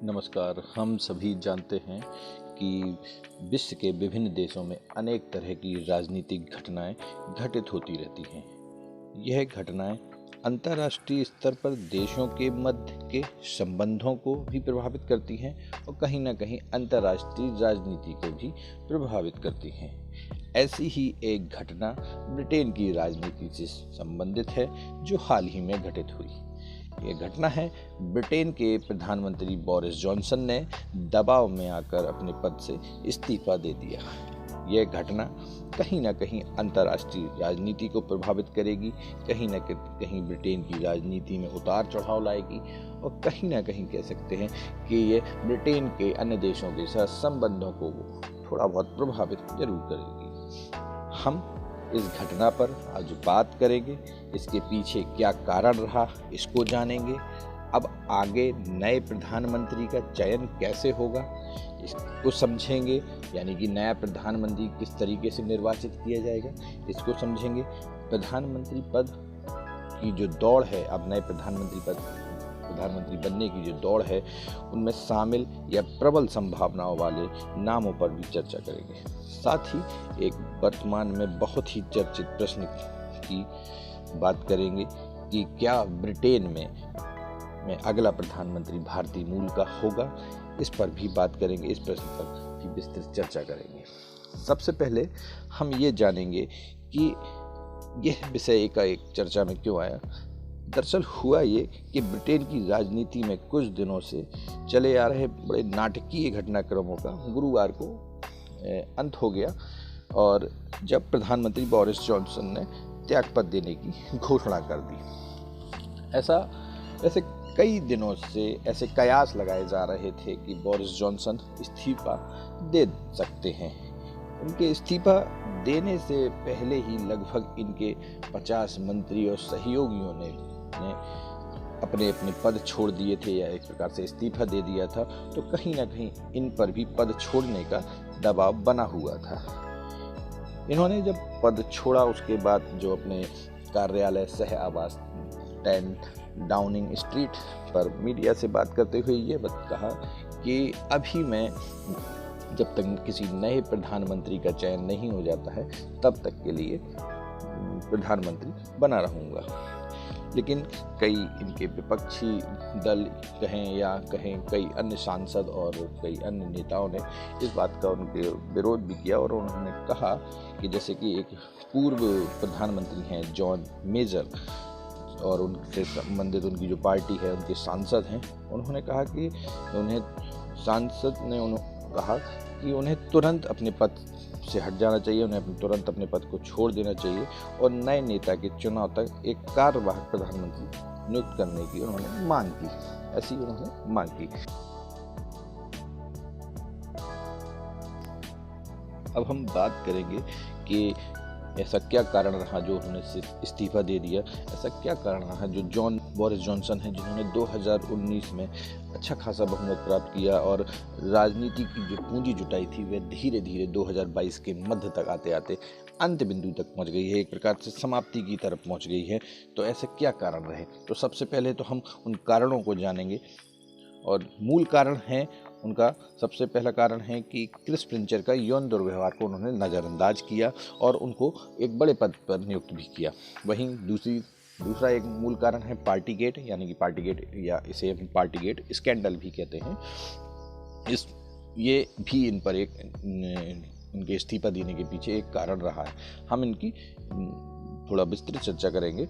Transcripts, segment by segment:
नमस्कार। हम सभी जानते हैं कि विश्व के विभिन्न देशों में अनेक तरह की राजनीतिक घटनाएं घटित होती रहती हैं। यह घटनाएं अंतर्राष्ट्रीय स्तर पर देशों के मध्य के संबंधों को भी प्रभावित करती हैं और कहीं ना कहीं अंतर्राष्ट्रीय राजनीति को भी प्रभावित करती हैं। ऐसी ही एक घटना ब्रिटेन की राजनीति से संबंधित है जो हाल ही में घटित हुई। ये घटना है ब्रिटेन के प्रधानमंत्री बोरिस जॉनसन ने दबाव में आकर अपने पद से इस्तीफा दे दिया। यह घटना कहीं ना कहीं अंतर्राष्ट्रीय राजनीति को प्रभावित करेगी, कहीं ना कहीं ब्रिटेन की राजनीति में उतार चढ़ाव लाएगी और कहीं ना कहीं कह सकते हैं कि ये ब्रिटेन के अन्य देशों के साथ संबंधों को थोड़ा बहुत प्रभावित जरूर करेगी। हम इस घटना पर आज बात करेंगे, इसके पीछे क्या कारण रहा इसको जानेंगे। अब आगे नए प्रधानमंत्री का चयन कैसे होगा इसको समझेंगे, यानी कि नया प्रधानमंत्री किस तरीके से निर्वाचित किया जाएगा इसको समझेंगे। प्रधानमंत्री पद की जो दौड़ है, अब नए प्रधानमंत्री बनने की जो दौड़ है, उनमें शामिल या प्रबल संभावनाओं वाले नामों पर भी चर्चा करेंगे। साथ ही एक वर्तमान में बहुत ही चर्चित प्रश्न की बात करेंगे कि क्या ब्रिटेन में अगला प्रधानमंत्री भारतीय मूल का होगा, इस पर भी बात करेंगे, इस प्रश्न पर भी विस्तृत चर्चा करेंगे। सबसे पहले हम ये जानेंगे कि यह विषय एक चर्चा में क्यों आया। दरअसल हुआ ये कि ब्रिटेन की राजनीति में कुछ दिनों से चले आ रहे बड़े नाटकीय घटनाक्रमों का गुरुवार को अंत हो गया और जब प्रधानमंत्री बोरिस जॉनसन ने त्यागपत्र देने की घोषणा कर दी। ऐसे कई दिनों से ऐसे कयास लगाए जा रहे थे कि बोरिस जॉनसन इस्तीफा दे सकते हैं। उनके इस्तीफा देने से पहले ही लगभग इनके 50 मंत्री और सहयोगियों ने अपने पद छोड़ दिए थे या एक प्रकार से इस्तीफा दे दिया था, तो कहीं ना कहीं इन पर भी पद छोड़ने का दबाव बना हुआ था। इन्होंने जब पद छोड़ा उसके बाद जो अपने कार्यालय सह आवास 10 डाउनिंग स्ट्रीट पर मीडिया से बात करते हुए ये कहा कि अभी मैं जब तक किसी नए प्रधानमंत्री का चयन नहीं हो जाता है तब तक के लिए प्रधानमंत्री बना रहूँगा। लेकिन कई इनके विपक्षी दल कहें कई अन्य सांसद और कई अन्य नेताओं ने इस बात का उनके विरोध भी किया और उन्होंने कहा कि जैसे कि एक पूर्व प्रधानमंत्री हैं जॉन मेजर और उनसे संबंधित उनकी जो पार्टी है, उनके सांसद हैं, उन्होंने कहा कि उन्हें तुरंत अपने पद से हट जाना चाहिए, उन्हें तुरंत अपने पद को छोड़ देना चाहिए और नए नेता के चुनाव तक एक कार्यवाहक प्रधानमंत्री नियुक्त करने की उन्होंने मांग की। ऐसी उन्होंने मांग की। अब हम बात करेंगे कि ऐसा क्या कारण रहा जो उन्होंने इस्तीफा दे दिया। ऐसा क्या कारण रहा जो बोरिस जॉनसन हैं, जिन्होंने 2019 में अच्छा खासा बहुमत प्राप्त किया और राजनीति की जो पूंजी जुटाई थी वह धीरे धीरे 2022 के मध्य तक आते आते अंत बिंदु तक पहुंच गई है, एक प्रकार से समाप्ति की तरफ पहुंच गई है। तो ऐसे क्या कारण रहे, तो सबसे पहले तो हम उन कारणों को जानेंगे और मूल कारण है उनका। सबसे पहला कारण है कि क्रिस स्प्रेंचर का यौन दुर्व्यवहार को उन्होंने नज़रअंदाज किया और उनको एक बड़े पद पर नियुक्त भी किया। वहीं दूसरा एक मूल कारण है पार्टीगेट, यानी कि पार्टीगेट या इसे हम पार्टीगेट स्कैंडल भी कहते हैं। ये भी इन पर इनके इस्तीफा देने के पीछे एक कारण रहा है। हम इनकी थोड़ा विस्तृत चर्चा करेंगे।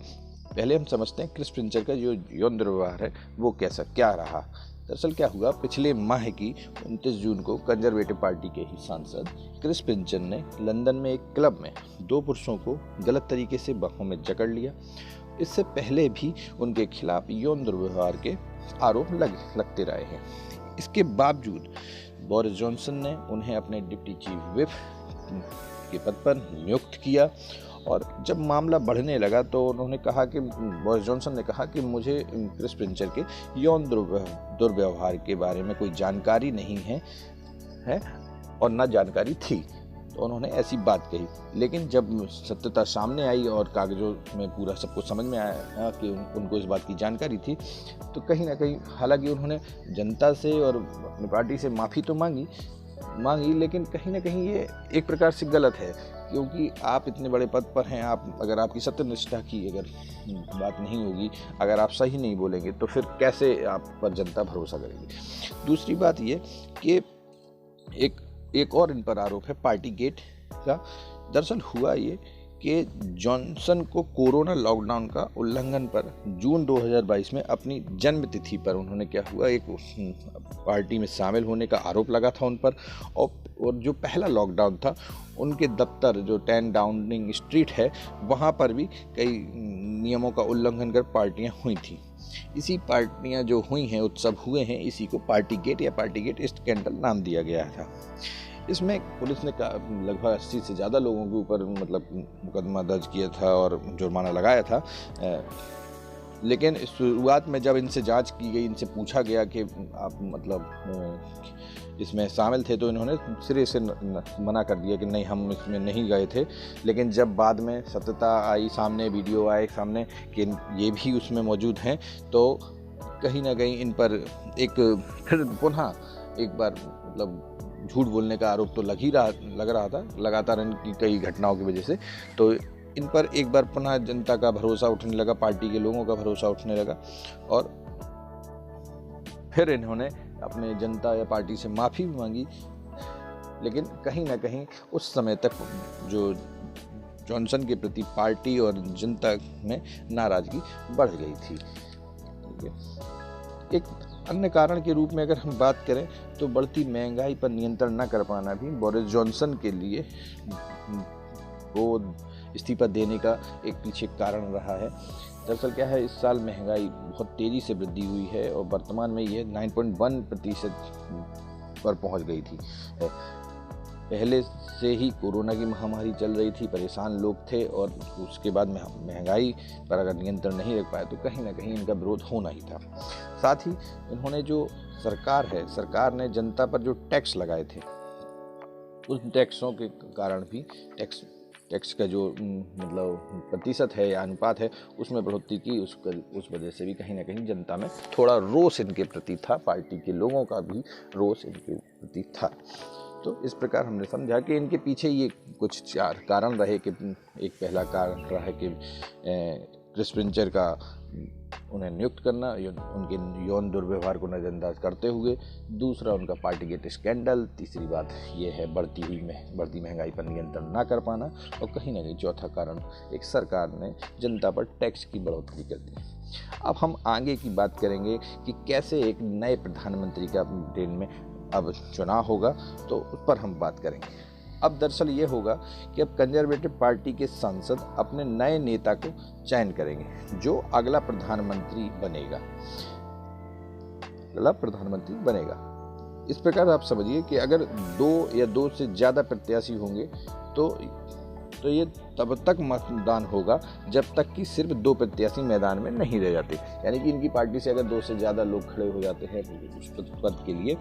पहले हम समझते हैं क्रिस स्प्रेंचर का जो यौन दुर्व्यवहार है वो क्या रहा। दरअसल क्या हुआ, पिछले माह की 29 जून को कंजर्वेटिव पार्टी के ही सांसद क्रिस स्प्रेंचर ने लंदन में एक क्लब में 2 पुरुषों को गलत तरीके से बाहों में जकड़ लिया। इससे पहले भी उनके खिलाफ यौन दुर्व्यवहार के आरोप लगते रहे हैं। इसके बावजूद बोरिस जॉनसन ने उन्हें अपने डिप्टी चीफ व्हिप के पद पर नियुक्त किया और जब मामला बढ़ने लगा तो बोरिस जॉनसन ने कहा कि मुझे क्रिस स्प्रेंचर के यौन दुर्व्यवहार के बारे में कोई जानकारी नहीं है और न जानकारी थी। तो उन्होंने ऐसी बात कही। लेकिन जब सत्यता सामने आई और कागजों में पूरा सब कुछ समझ में आया कि उनको इस बात की जानकारी थी, तो कहीं ना कहीं हालांकि उन्होंने जनता से और अपनी पार्टी से माफ़ी तो मांगी, लेकिन कहीं ना कहीं ये एक प्रकार से गलत है, क्योंकि आप इतने बड़े पद पर हैं, आप अगर आपकी सत्यनिष्ठा की अगर बात नहीं होगी, अगर आप सही नहीं बोलेंगे, तो फिर कैसे आप पर जनता भरोसा करेगी। दूसरी बात ये कि एक और इन पर आरोप है पार्टी गेट का। दरअसल हुआ ये कि जॉनसन को कोरोना लॉकडाउन का उल्लंघन पर जून 2022 में अपनी जन्म तिथि पर उन्होंने क्या हुआ, एक पार्टी में शामिल होने का आरोप लगा था उन पर, और जो पहला लॉकडाउन था उनके दफ्तर जो 10 डाउनिंग स्ट्रीट है वहाँ पर भी कई नियमों का उल्लंघन कर पार्टियाँ हुई थी। इसी पार्टियाँ जो हुई हैं, उत्सव हुए हैं, इसी को पार्टी गेट या पार्टी गेट स्कैंडल नाम दिया गया था। इसमें पुलिस ने लगभग 80 से ज़्यादा लोगों के ऊपर मुकदमा दर्ज किया था और जुर्माना लगाया था। लेकिन शुरुआत में जब इनसे जांच की गई, इनसे पूछा गया कि आप इसमें शामिल थे, तो इन्होंने सिरे से मना कर दिया कि नहीं, हम इसमें नहीं गए थे। लेकिन जब बाद में सत्यता आई सामने, वीडियो आए सामने कि ये भी उसमें मौजूद हैं, तो कहीं ना कहीं इन पर फिर पुनः एक बार झूठ बोलने का आरोप तो लग रहा था लगातार इनकी कई घटनाओं की वजह से। तो इन पर एक बार पुनः जनता का भरोसा उठने लगा, पार्टी के लोगों का भरोसा उठने लगा, और फिर इन्होंने अपने जनता या पार्टी से माफ़ी भी मांगी। लेकिन कहीं ना कहीं उस समय तक जो जॉनसन के प्रति पार्टी और जनता में नाराज़गी बढ़ गई थी। एक अन्य कारण के रूप में अगर हम बात करें तो बढ़ती महंगाई पर नियंत्रण न कर पाना भी बोरिस जॉनसन के लिए वो इस्तीफा देने का एक पीछे कारण रहा है। दरअसल क्या है, इस साल महंगाई बहुत तेज़ी से वृद्धि हुई है और वर्तमान में ये 9.1% पर पहुंच गई थी। पहले से ही कोरोना की महामारी चल रही थी, परेशान लोग थे, और उसके बाद महंगाई पर अगर नियंत्रण नहीं रख पाए तो कहीं ना कहीं इनका विरोध होना ही था। साथ ही इन्होंने जो सरकार ने जनता पर जो टैक्स लगाए थे, उन टैक्सों के कारण भी टैक्स का जो प्रतिशत है या अनुपात है उसमें बढ़ोतरी की, उस वजह से भी कहीं ना कहीं जनता में थोड़ा रोष इनके प्रति था, पार्टी के लोगों का भी रोष इनके प्रति था। तो इस प्रकार हमने समझा कि इनके पीछे ये कुछ 4 कारण रहे कि एक पहला कारण रहा है कि क्रिस पिंचर का उन्हें नियुक्त करना, उनके यौन दुर्व्यवहार को नज़रअंदाज करते हुए। दूसरा उनका पार्टी गेट स्कैंडल। तीसरी बात ये है बढ़ती महंगाई पर नियंत्रण ना कर पाना। और कहीं ना कहीं चौथा कारण एक सरकार ने जनता पर टैक्स की बढ़ोतरी कर दी। अब हम आगे की बात करेंगे कि कैसे एक नए प्रधानमंत्री का ब्रिटेन में अब चुनाव होगा, तो उस पर हम बात करेंगे। अब दरअसल ये होगा कि अब कंजर्वेटिव पार्टी के सांसद अपने नए नेता को चयन करेंगे जो अगला प्रधानमंत्री बनेगा। इस प्रकार आप समझिए कि अगर 2 या 2 से ज़्यादा प्रत्याशी होंगे तो ये तब तक मतदान होगा जब तक कि सिर्फ 2 प्रत्याशी मैदान में नहीं रह जाते। यानी कि इनकी पार्टी से अगर 2 से ज़्यादा लोग खड़े हो जाते हैं उस पद के लिए,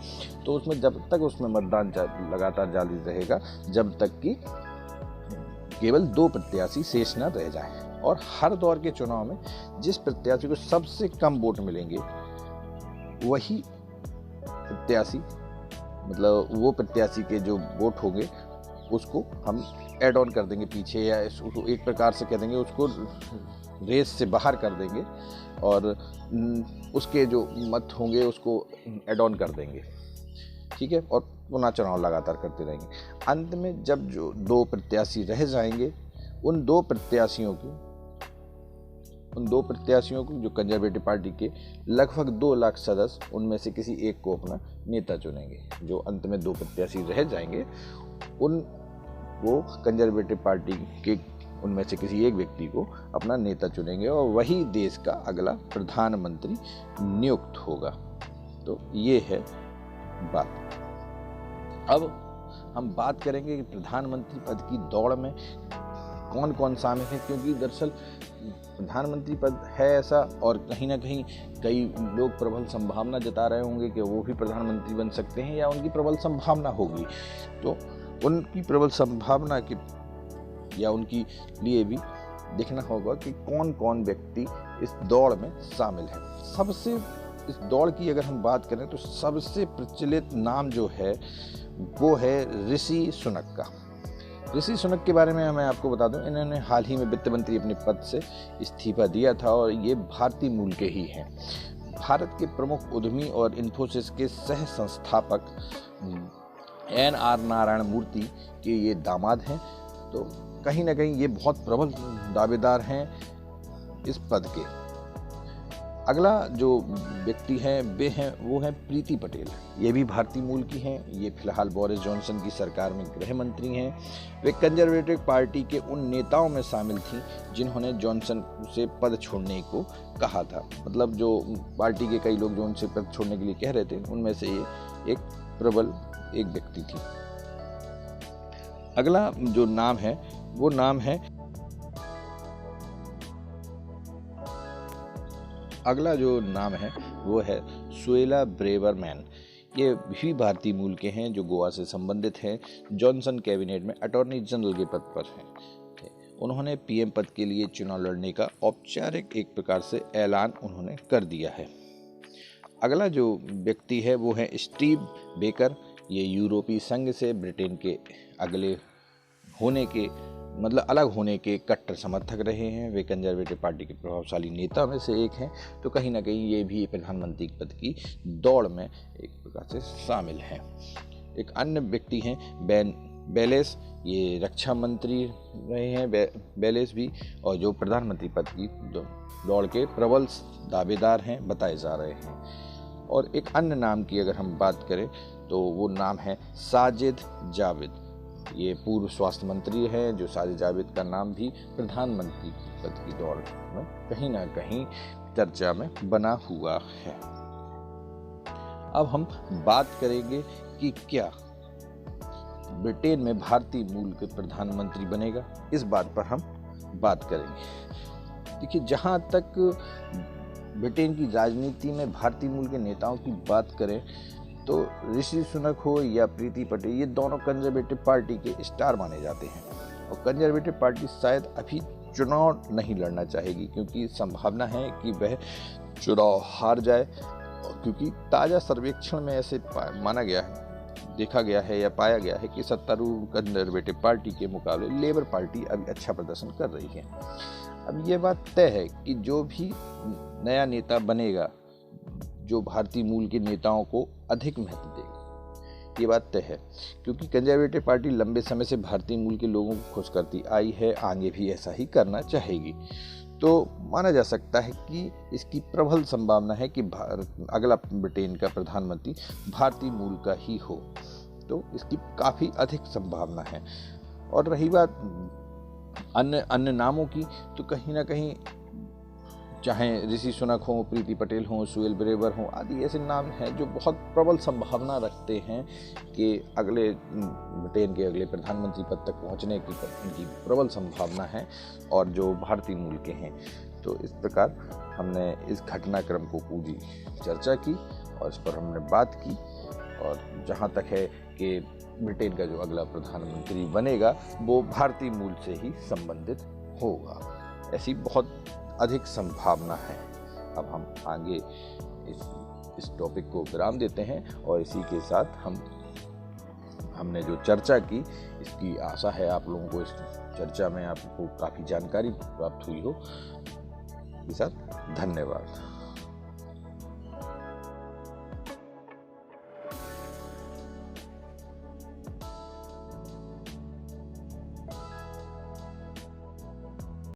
तो उसमें जब तक उसमें मतदान लगातार जारी रहेगा जब तक कि केवल 2 प्रत्याशी शेष न रह जाएं। और हर दौर के चुनाव में जिस प्रत्याशी को सबसे कम वोट मिलेंगे वही प्रत्याशी, वो प्रत्याशी के जो वोट होंगे उसको हम ऐड ऑन कर देंगे पीछे, या उसको एक प्रकार से कह देंगे, उसको रेस से बाहर कर देंगे और उसके जो मत होंगे उसको ऐड ऑन कर देंगे। ठीक है, और पुनः चुनाव लगातार करते रहेंगे। अंत में जब जो 2 प्रत्याशी रह जाएंगे, उन दो प्रत्याशियों को जो कंजर्वेटिव पार्टी के लगभग 2 लाख सदस्य, उनमें से किसी एक को अपना नेता चुनेंगे। जो अंत में 2 प्रत्याशी रह जाएंगे वो कंजर्वेटिव पार्टी के उनमें से किसी एक व्यक्ति को अपना नेता चुनेंगे और वही देश का अगला प्रधानमंत्री नियुक्त होगा। तो ये है बात। अब हम बात करेंगे कि प्रधानमंत्री पद की दौड़ में कौन कौन शामिल है, क्योंकि दरअसल प्रधानमंत्री पद है ऐसा, और कहीं ना कहीं कई लोग प्रबल संभावना जता रहे होंगे कि वो भी प्रधानमंत्री बन सकते हैं या उनकी प्रबल संभावना होगी। तो उनकी प्रबल संभावना की या उनकी लिए भी देखना होगा कि कौन कौन व्यक्ति इस दौड़ में शामिल है। सबसे इस दौड़ की अगर हम बात करें तो सबसे प्रचलित नाम जो है वो है ऋषि सुनक का। ऋषि सुनक के बारे में मैं आपको बता दूं, इन्होंने हाल ही में वित्त मंत्री अपने पद से इस्तीफा दिया था और ये भारतीय मूल के ही हैं। भारत के प्रमुख उद्यमी और इन्फोसिस के सह संस्थापक NR नारायण मूर्ति के ये दामाद हैं। तो कहीं ना कहीं ये बहुत प्रबल दावेदार हैं इस पद के। अगला जो व्यक्ति हैं वो हैं प्रीति पटेल। ये भी भारतीय मूल की हैं। ये फिलहाल बोरिस जॉनसन की सरकार में गृह मंत्री हैं। वे कंजर्वेटिव पार्टी के उन नेताओं में शामिल थीं जिन्होंने जॉनसन से पद छोड़ने को कहा था। मतलब जो पार्टी के कई लोग जो उनसे पद छोड़ने के लिए कह रहे थे, उनमें से ये एक प्रबल एक व्यक्ति थी। अगला जो नाम है वो नाम है सुएला ब्रेवरमैन। ये भी भारतीय मूल के हैं जो गोवा से संबंधित हैं। जॉनसन कैबिनेट में अटॉर्नी जनरल के पद पर हैं। उन्होंने PM पद के लिए चुनाव लड़ने का औपचारिक एक प्रकार से ऐलान उन्होंने कर दिया है। अगला जो व्यक्ति है वो है स्टीव बेकर। ये यूरोपीय संघ से ब्रिटेन के अलग होने के कट्टर समर्थक रहे हैं। वे कंजर्वेटिव पार्टी के प्रभावशाली नेता में से एक हैं। तो कहीं ना कहीं ये भी प्रधानमंत्री पद की दौड़ में एक प्रकार से शामिल हैं। एक अन्य व्यक्ति हैं बेन बेलेस। ये रक्षा मंत्री रहे हैं बेलेस भी, और जो प्रधानमंत्री पद की दौड़ के प्रबल दावेदार हैं बताए जा रहे हैं। और एक अन्य नाम की अगर हम बात करें तो वो नाम है साजिद जाविद। ये पूर्व स्वास्थ्य मंत्री हैं, जो साजिद जाविद का नाम भी प्रधानमंत्री पद की दौड़ में कहीं ना कहीं चर्चा में बना हुआ है। अब हम बात करेंगे कि क्या ब्रिटेन में भारतीय मूल के प्रधानमंत्री बनेगा, इस बात पर हम बात करेंगे। देखिए, जहां तक ब्रिटेन की राजनीति में भारतीय मूल के नेताओं की बात करें तो ऋषि सुनक हो या प्रीति पटेल, ये दोनों कंजर्वेटिव पार्टी के स्टार माने जाते हैं। और कंजर्वेटिव पार्टी शायद अभी चुनाव नहीं लड़ना चाहेगी, क्योंकि संभावना है कि वह चुनाव हार जाए। क्योंकि ताज़ा सर्वेक्षण में ऐसे देखा गया है या पाया गया है कि सत्तारूढ़ कंजर्वेटिव पार्टी के मुकाबले लेबर पार्टी अभी अच्छा प्रदर्शन कर रही है। अब ये बात तय है कि जो भी नया नेता बनेगा, जो भारतीय मूल के नेताओं को अधिक महत्व देगा, ये बात तय है। क्योंकि कंजर्वेटिव पार्टी लंबे समय से भारतीय मूल के लोगों को खुश करती आई है, आगे भी ऐसा ही करना चाहेगी। तो माना जा सकता है कि इसकी प्रबल संभावना है कि अगला ब्रिटेन का प्रधानमंत्री भारतीय मूल का ही हो। तो इसकी काफ़ी अधिक संभावना है। और रही बात अन्य नामों की, तो कहीं ना कहीं चाहे ऋषि सुनक हो, प्रीति पटेल हो, सुएल ब्रेवर हो, आदि ऐसे नाम हैं जो बहुत प्रबल संभावना रखते हैं कि ब्रिटेन के अगले प्रधानमंत्री पद तक पहुंचने की इनकी प्रबल संभावना है, और जो भारतीय मूल के हैं। तो इस प्रकार हमने इस घटनाक्रम को पूरी चर्चा की और इस पर हमने बात की। और जहाँ तक है कि ब्रिटेन का जो अगला प्रधानमंत्री बनेगा वो भारतीय मूल से ही संबंधित होगा, ऐसी बहुत अधिक संभावना है। अब हम आगे इस टॉपिक को विराम देते हैं और इसी के साथ हमने जो चर्चा की, इसकी आशा है आप लोगों को इस चर्चा में आपको काफ़ी जानकारी प्राप्त हुई हो। इसके साथ धन्यवाद।